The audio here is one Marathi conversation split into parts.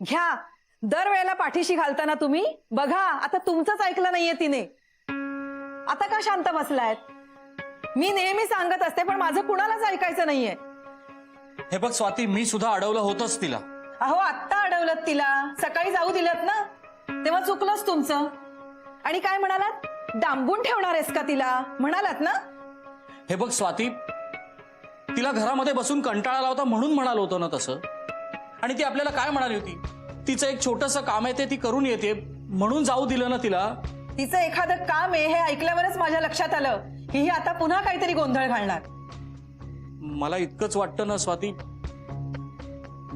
घ्या, दरवेळेला पाठीशी घालताना तुम्ही बघा, आता तुमचंच ऐकलं नाहीये तिने. आता का शांत बसलायत? मी नेहमी सांगत असते पण माझं कुणालाच ऐकायचं नाहीये. हे बघ स्वाती, मी सुद्धा अडवलं होतंच तिला. अहो आत्ता अडवलत तिला, सकाळी जाऊ दिलत ना, तेव्हा चुकलंच तुमचं. आणि काय म्हणालात? डांबून ठेवणार आहेस का तिला म्हणालात ना? हे बघ स्वाती, तिला घरामध्ये बसून कंटाळा आला होता म्हणून म्हणालो होतो ना तसं. आणि ती आपल्याला काय म्हणाली होती? तिचं एक छोटंसं काम आहे ते ती करून येते म्हणून जाऊ दिलं ना तिला. तिचं एखादं काम आहे हे ऐकल्यावरच माझ्या लक्षात आलं की ही आता पुन्हा काहीतरी गोंधळ घालणार. मला इतकंच वाटतं ना स्वाती,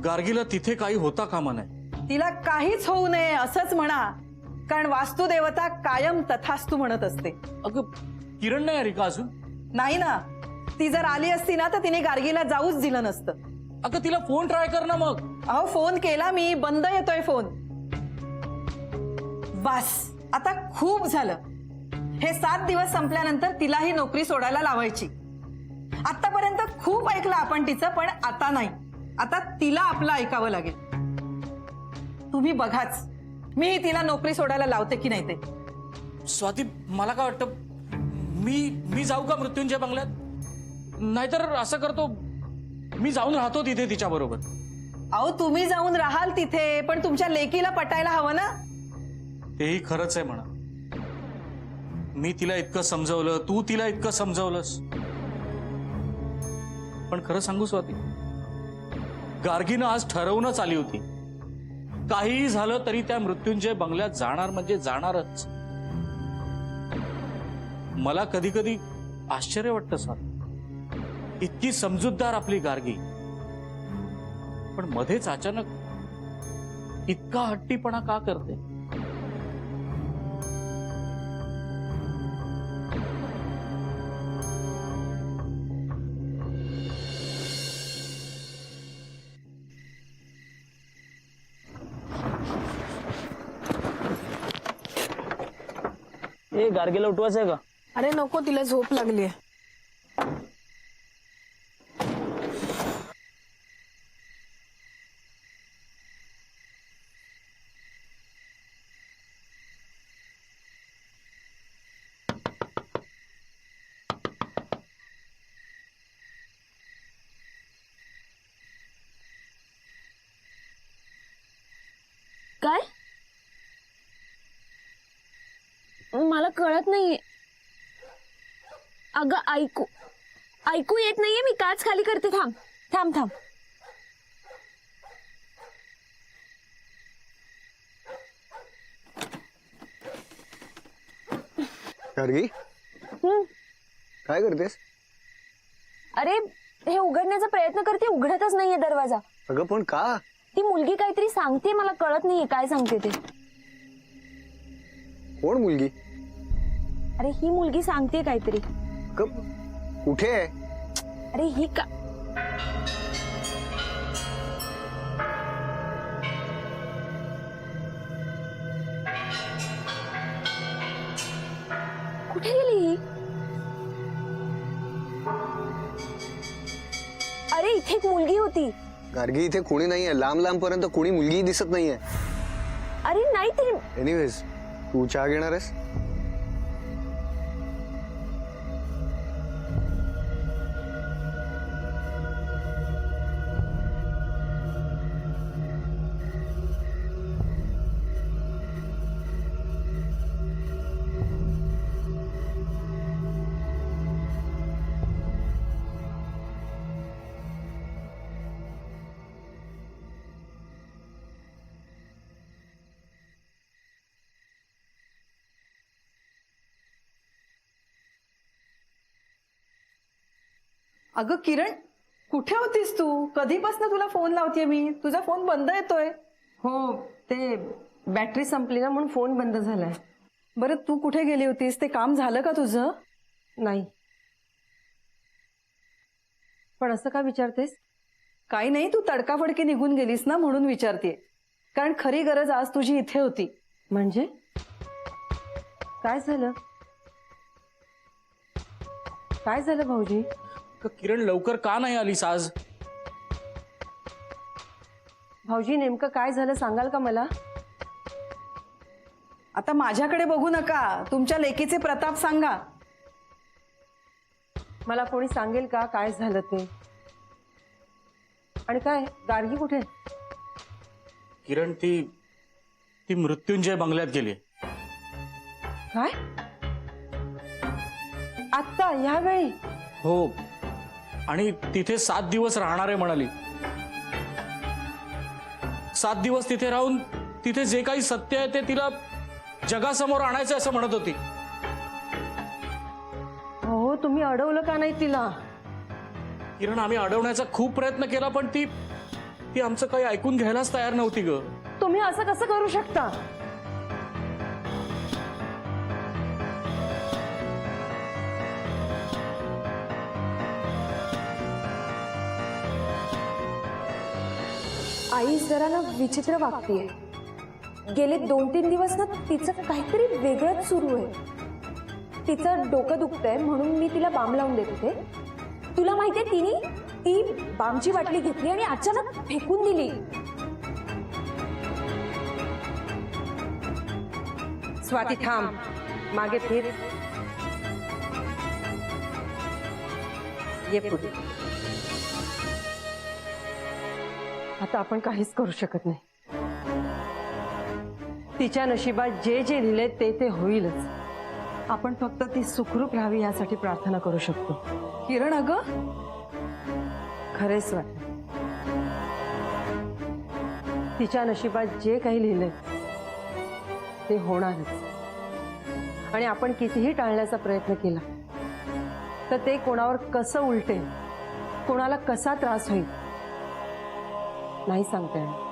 गार्गीला तिथे काही होता कामा नये. तिला काहीच होऊ नये असंच म्हणा, कारण वास्तुदेवता कायम तथास्तु म्हणत असते. अगं किरण नाही आली का अजून? नाही ना, ती जर आली असती ना तर तिने गार्गीला जाऊच दिलं नसतं. अगं तिला फोन ट्राय कर ना मग. अहो फोन केला मी, बंद येतोय फोन. बस आता खूप झालं. हे 7 दिवस संपल्यानंतर तिलाही नोकरी सोडायला लावायची. आतापर्यंत खूप ऐकलं आपण तिचं, पण आता नाही. आता तिला आपलं ऐकावं लागेल. तुम्ही बघाच, मी तिला नोकरी सोडायला लावते की नाही ते. स्वाती मला काय वाटतं, मी जाऊ का मृत्युंजय बंगल्यात? नाहीतर असं करतो, मी जाऊन राहतो तिथे तिच्या बरोबर. अहो तुम्ही जाऊन राहाल तिथे, पण तुमच्या लेकीला पटायला हवं ना. तेही खरंच आहे म्हणा. मी तिला इतकं समजवलं, तू तिला इतकं समजवलंस, पण खरं सांगू स्वाती, गार्गीनं आज ठरवूनच आली होती, काहीही झालं तरी त्या मृत्युंजय बंगल्यात जाणार म्हणजे जाणारच. मला कधी कधी आश्चर्य वाटतं स्वाती, इतकी समजूतदार आपली गार्गी, पण मध्येच अचानक इतका हट्टीपणा का करते? ए गार्गीला उठवायचं आहे का? अरे नको, तिला झोप लागली. काय? मला कळत नाहीये. अगं ऐकू येत नाहीये. मी काच खाली करते. थांब थांब थांब. गार्गी, काय करतेस? अरे हे उघडण्याचा प्रयत्न करते, उघडतच नाहीये दरवाजा. अगं पण का? ती मुलगी काहीतरी सांगते, मला कळत नाहीये काय सांगते ते. कोण मुलगी? अरे ही मुलगी सांगते काहीतरी. कुठे आहे? अरे ही का कुठे गेली ही? अरे इथे एक मुलगी होती. गार्गी, इथे कोणी नाहीये. लांब लांब पर्यंत कोणी मुलगी दिसत नाहीये. अरे नाही ती. एनिवेज, तू चहा घेणार आहेस? अगं किरण, कुठे होतीस तू? कधीपासून तुला फोन लावतेय मी. तुझा फोन बंद येतोय. हो, ते बॅटरी संपली ना म्हणून फोन बंद झालाय. बरं तू कुठे गेली होतीस? ते काम झालं का तुझं? नाही. पण असं का विचारतेस? काही नाही, तू तडकाफडकी निघून गेलीस ना म्हणून विचारतेय. कारण खरी गरज आज तुझी इथे होती. म्हणजे काय झालं? काय झालं भाऊजी? किरण लवकर का नाही आलीस आज? भाऊजी नेमकं काय झालं सांगाल का मला? आता माझ्याकडे बघू नका, तुमच्या लेकीचे प्रताप सांगा. मला कोणी सांगेल का काय झालं ते? आणि काय गार्गी कुठे? किरण ती मृत्युंजय बंगल्यात गेली. काय आत्ता यावेळी? हो, आणि तिथे 7 दिवस राहणार आहे म्हणाली. 7 दिवस तिथे राहून तिथे जे काही सत्य आहे ते तिला जगासमोर आणायचं असं म्हणत होती. हो, तुम्ही अडवलं का नाही तिला? किरण, आम्ही अडवण्याचा खूप प्रयत्न केला, पण ती आमचं काही ऐकून घ्यायलाच तयार नव्हती ग. तुम्ही असं कसं करू शकता? आई जरा ना विचित्र वागतीये. गेले 2-3 दिवस ना तिचं काहीतरी वेगळंच सुरू आहे. तिचं डोकं दुखतंय म्हणून मी तिला बाम लावून देत होते. तुला माहितीये ती बामची बाटली घेतली आणि अचानक फेकून दिली. स्वाती थांब, मागे फिर. ये पुढे. आता आपण काहीच करू शकत नाही. तिच्या नशिबात जे जे लिहिले ते होईलच. आपण फक्त ती सुखरूप राहावी यासाठी प्रार्थना करू शकतो. किरण अगं, खरेच वाटत तिच्या नशिबात जे काही लिहिलंय ते होणारच. आणि आपण कितीही टाळण्याचा प्रयत्न केला तर ते कोणावर कसं उलटेल, कोणाला कसा त्रास होईल नाही सांगता येणार.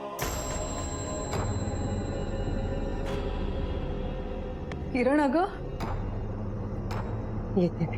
किरण अगं, येते मी.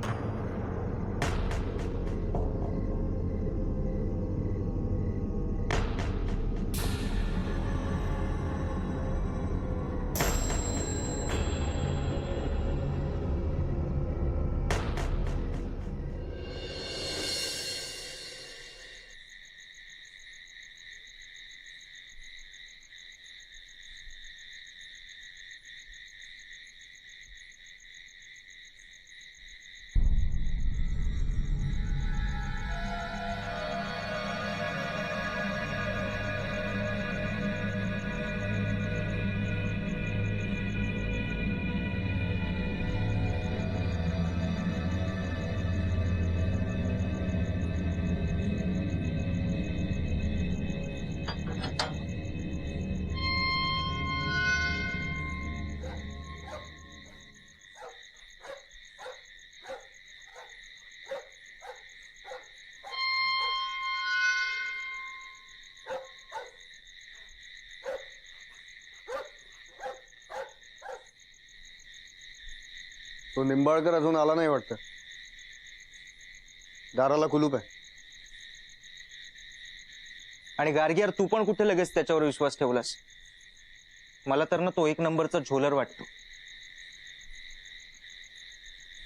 तो निंबाळकर अजून आला नाही वाटतं. दाराला कुलूप आहे. आणि गार्गियार, तू पण कुठे लगेच त्याच्यावर विश्वास ठेवलास? मला तर ना तो 1 नंबरचा झोलर वाटतो.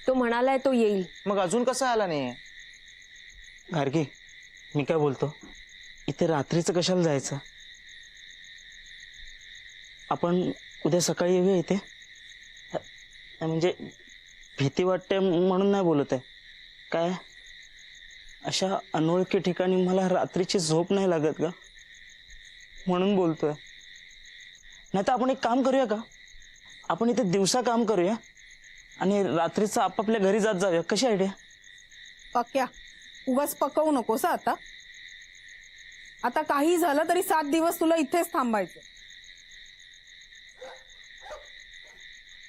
तो म्हणालाय तो येईल. मग अजून कसा आला नाहीये? गार्गी, मी काय बोलतो, इथे रात्रीचं कशाला जायचं? आपण उद्या सकाळी येऊया इथे. म्हणजे भीती वाटते म्हणून नाही बोलत आहे. काय अशा अनोळखी ठिकाणी मला रात्रीची झोप नाही लागत का, म्हणून बोलतोय. नाही तर आपण एक काम करूया का, आपण इथे दिवसा काम करूया आणि रात्रीचं आपापल्या घरी जात जाऊया. कशी आयडिया? पक्या, उगाच पकवू नकोस हं आता. आता काही झालं तरी 7 दिवस तुला इथेच थांबायचं.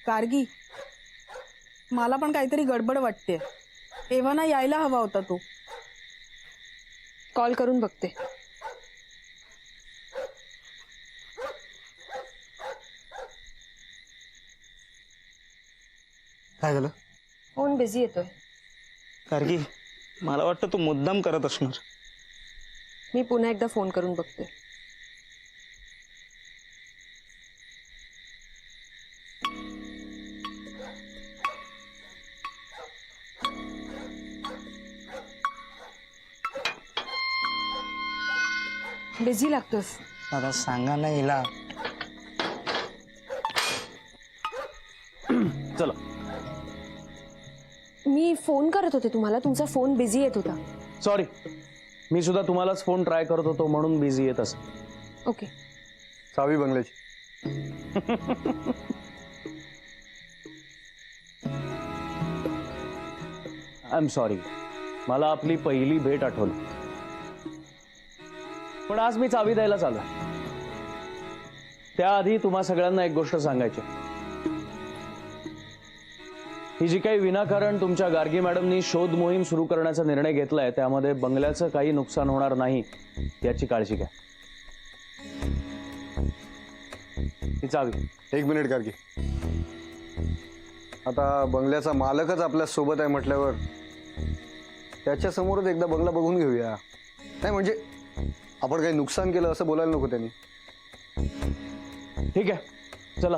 गार्गी, मला पण काहीतरी गडबड वाटते. एव्हाना यायला हवा होता तू. कॉल करून बघते. काय झालं? फोन बिझी येतोय. गार्गी, मला वाटतं तू मुद्दाम करत असणार. मी पुन्हा एकदा फोन करून बघते. बिझी लागतोस. आता सांगा ना हिला. चला. मी फोन करत होते तुम्हाला, तुमचा फोन बिझी येत होता. सॉरी, मी सुद्धा तुम्हालाच फोन ट्राय करत होतो म्हणून बिझी येत असेल. ओके. चावी बंगल्याची. आय एम सॉरी, मला आपली पहिली भेट आठवली. पण आज मी चावी द्यायला चालू. त्याआधी तुम्हा सगळ्यांना एक गोष्ट सांगायची. ही जी काही विनाकारण तुमच्या गार्गी मॅडमनी शोध मोहीम सुरू करण्याचा निर्णय घेतलाय त्यामध्ये बंगल्याचं काही नुकसान होणार नाही याची काळजी घ्या. ही चावी. एक मिनिट गार्गी. आता बंगल्याचा मालकच आपल्या सोबत आहे म्हटल्यावर त्याच्या समोरच एकदा बंगला बघून घेऊया. नाही म्हणजे आपण काही नुकसान केलं असं बोलायला नको त्यांनी. ठीक आहे, चला.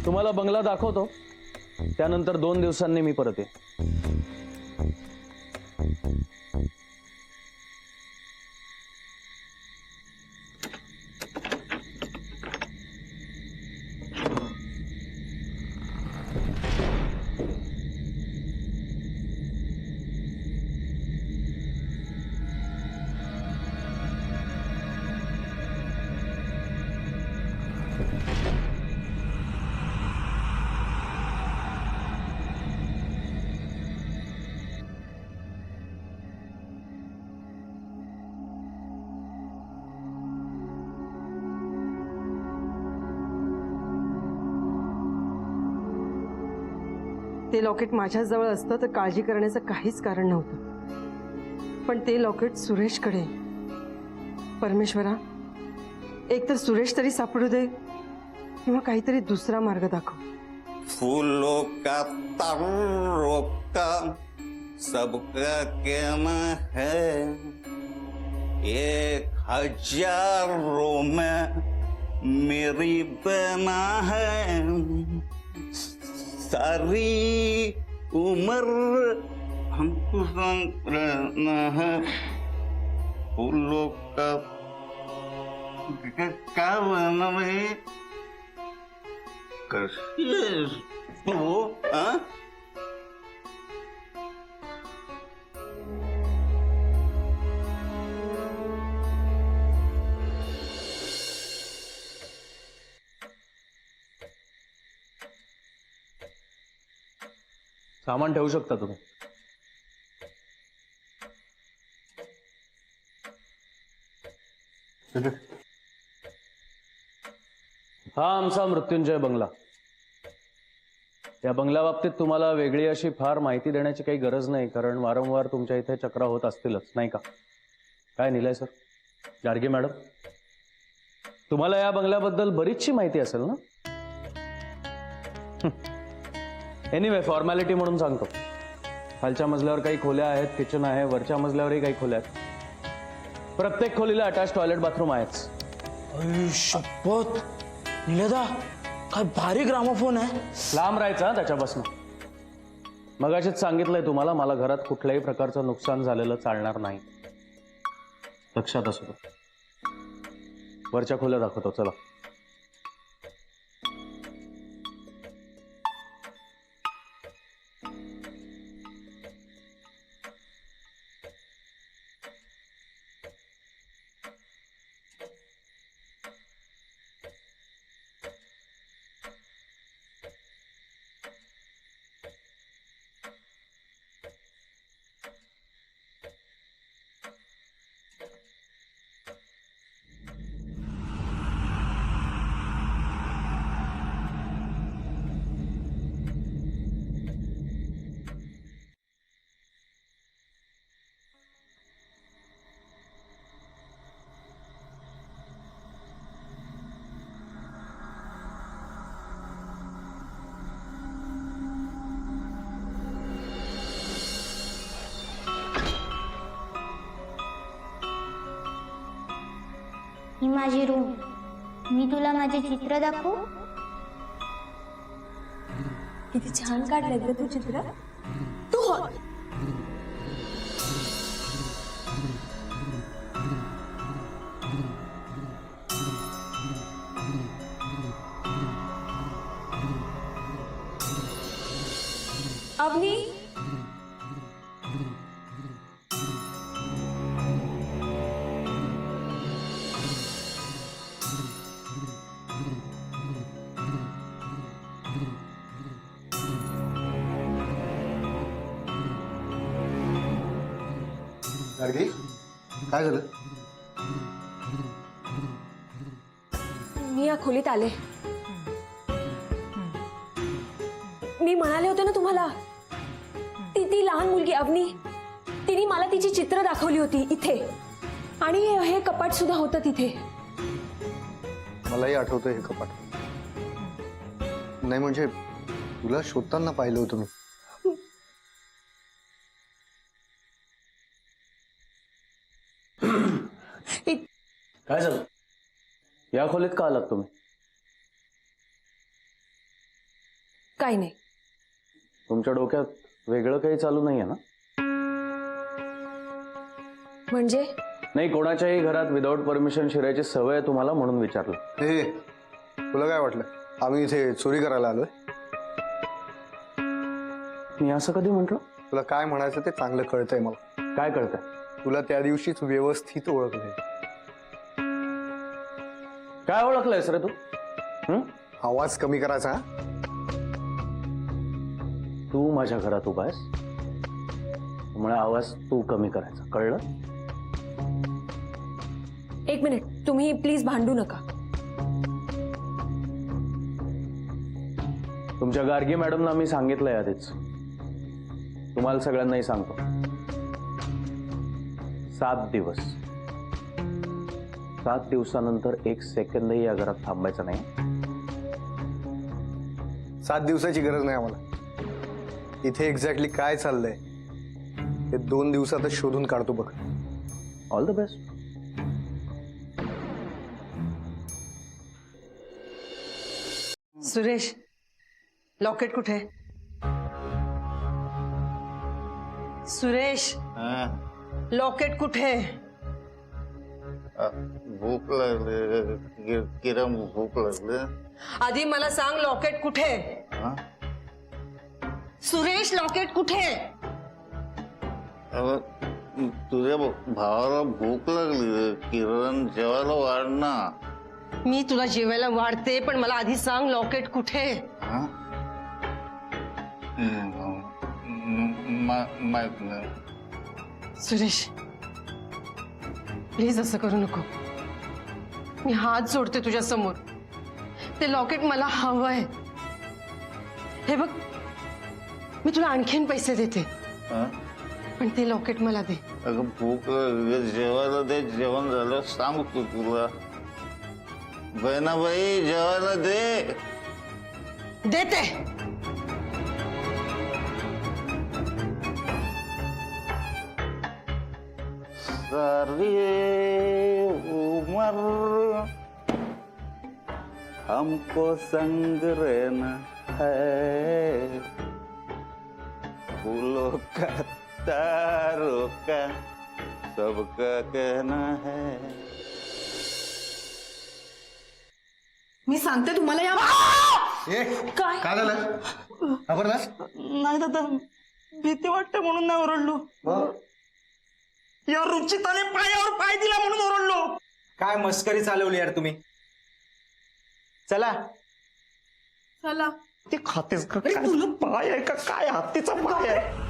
तुम्हाला बंगला दाखवतो, त्यानंतर 2 दिवसांनी मी परत येईन. ते लॉकेट माझ्याजवळ असतं तर काळजी करण्याचं काहीच कारण नव्हतं. पण ते लॉकेट सुरेशकडे. परमेश्वरा, एक तर सुरेश तरी सापडू दे किंवा काहीतरी दुसरा मार्ग दाखव. फूलों का तारों का सबका कहना है, 1000 में मेरी बना है, सारी उम्र हमको संग रहना है. फूलों का क्या बना है वो? हाँ? सामान ठेवू शकता तुम्ही. हा आमचा मृत्युंजय बंगला. या बंगल्याबाबतीत तुम्हाला वेगळी अशी फार माहिती देण्याची काही गरज नाही, कारण वारंवार तुमच्या इथे चक्रा होत असतीलच, नाही का? काय निलय सर, गार्गी मॅडम, तुम्हाला या बंगल्याबद्दल बरीचशी माहिती असेल ना? एनिवे, फॉर्मॅलिटी म्हणून सांगतो. खालच्या मजल्यावर काही खोल्या आहेत, किचन आहे. वरच्या मजल्यावरही काही खोल्या आहेत. प्रत्येक खोलीला अटॅच टॉयलेट बाथरूम आहेच. शपथ, निलेदा काय भारी ग्रामोफोन आहे. लांब राहायचा त्याच्यापासून. मगाशीच सांगितलंय तुम्हाला, मला घरात कुठल्याही प्रकारचं नुकसान झालेलं चालणार नाही. लक्षात असू दे. वरच्या खोल्या दाखवतो, चला. ही माझी रूम. मी तुला माझे चित्र दाखवू? किती छान काढलंय ग तू चित्र. तू अवनी गार्गी काय झालं? मी या खोलीत आले. मी म्हणाले होते ना तुम्हाला, ती लहान मुलगी अवनी, तिने मला तिची चित्र दाखवली होती इथे, आणि हे कपाट सुद्धा होतं तिथे. मलाही आठवतं हे कपाट. नाही म्हणजे तुला शोधताना पाहिलं होतं मी. काय झालं? या खोलीत का आलात तुम्ही? काही नाही. तुमच्या डोक्यात वेगळं काही चालू नाहीये ना? म्हणजे नाही, कोणाच्याही घरात विदाऊट परमिशन शिरायची सवय आहे तुम्हाला म्हणून विचारलं. हे तुला काय वाटलं आम्ही इथे चोरी करायला आलोय? मी असं कधी म्हंटल? तुला काय म्हणायचं ते चांगलं कळतंय मला. काय कळतंय? तुला त्या दिवशीच व्यवस्थित ओळखलंय. काय ओळखलंयस रे तू? आवाज कमी करायचा हा? तू माझ्या घरात उभा आहेस, त्यामुळे आवाज तू कमी करायचा, कळलं? एक मिनिट, तुम्ही प्लीज भांडू नका. तुमच्या गार्गी मॅडमना मी सांगितलंय आधीच, तुम्हाला सगळ्यांनाही सांगतो. 7 दिवस, 7 दिवसानंतर 1 सेकंदही या घरात थांबायचं नाही. 7 दिवसाची गरज नाही आम्हाला. इथे एक्झॅक्टली काय चाललंय हे 2 दिवसातच शोधून काढतो बघ. All the best. Suresh, locket कुठे? सुरेश, लॉकेट कुठे? भूक लागली किरण, भूक लागली. आधी मला सांग, लॉकेट कुठे? हा? सुरेश, लॉकेट कुठे? अगं, तुझ्या भावाला भूक लागली किरण, जेवायला वाढ ना. मी तुला जेवायला वाढते, पण मला आधी सांग, लॉकेट कुठे? हा? माहित नाही. सुरेश, प्लीज असं करू नको. मी हात जोडते तुझ्या समोर. ते लॉकेट मला हवंय. हे बघ, मी तुला आणखीन पैसे देते, हा? पण ते लॉकेट मला दे. अगं, भूक लागली, जेवायला दे. जेवण झालं सांगतो तुला. बहिणाबाई, जेवायला दे. देते. सारी उम्र हमको संग रहना है, फूलों का तारों का सबका कहना है. मी सांगते तुम्हाला या. काय झालं? घाबरलास? नाही दादा, भीती वाटते म्हणून नाही ओरडलो. या रुचिताने पायावर पाय दिला म्हणून ओरडलो. काय मस्करी चालवली यार तुम्ही. चला चला. ते खातेस का? तुला पाय आहे का काय? हत्तीचा पाय आहे.